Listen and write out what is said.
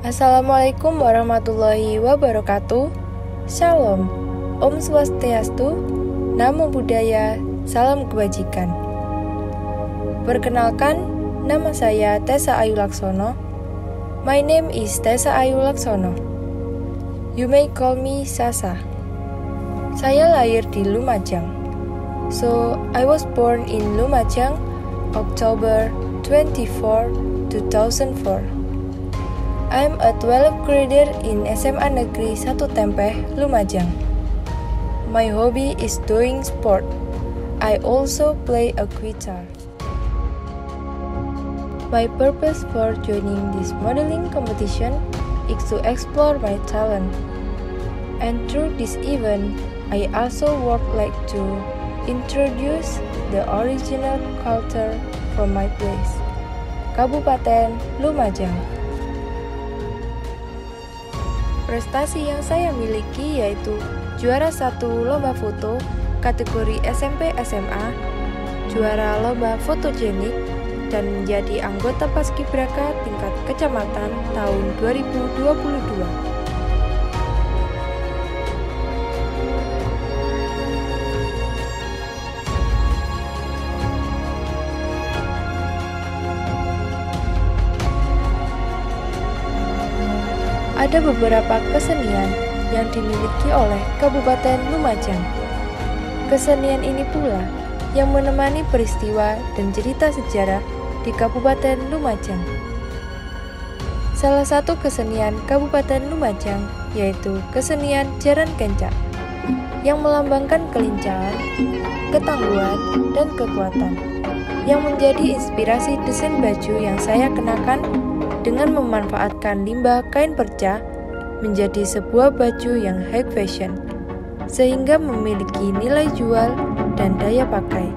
Assalamualaikum warahmatullahi wabarakatuh. Shalom, Om Swastiastu, Namo Buddhaya, Salam Kebajikan. Perkenalkan, nama saya Tessa Ayu Laksono. My name is Tessa Ayu Laksono. You may call me Sasa. Saya lahir di Lumajang. So, I was born in Lumajang, October 24, 2004. I'm a 12th grader in SMA Negeri 1 Tempeh, Lumajang. My hobby is doing sport. I also play a guitar. My purpose for joining this modeling competition is to explore my talent. And through this event, I also would like to introduce the original culture from my place, Kabupaten Lumajang. Prestasi yang saya miliki yaitu juara 1 lomba foto kategori SMP SMA, juara lomba fotogenik, dan menjadi anggota Paskibraka tingkat kecamatan tahun 2022. Ada beberapa kesenian yang dimiliki oleh Kabupaten Lumajang. Kesenian ini pula yang menemani peristiwa dan cerita sejarah di Kabupaten Lumajang. Salah satu kesenian Kabupaten Lumajang yaitu kesenian Jaran Kencak yang melambangkan kelincahan, ketangguhan, dan kekuatan, yang menjadi inspirasi desain baju yang saya kenakan dengan memanfaatkan limbah kain perca menjadi sebuah baju yang high fashion, sehingga memiliki nilai jual dan daya pakai.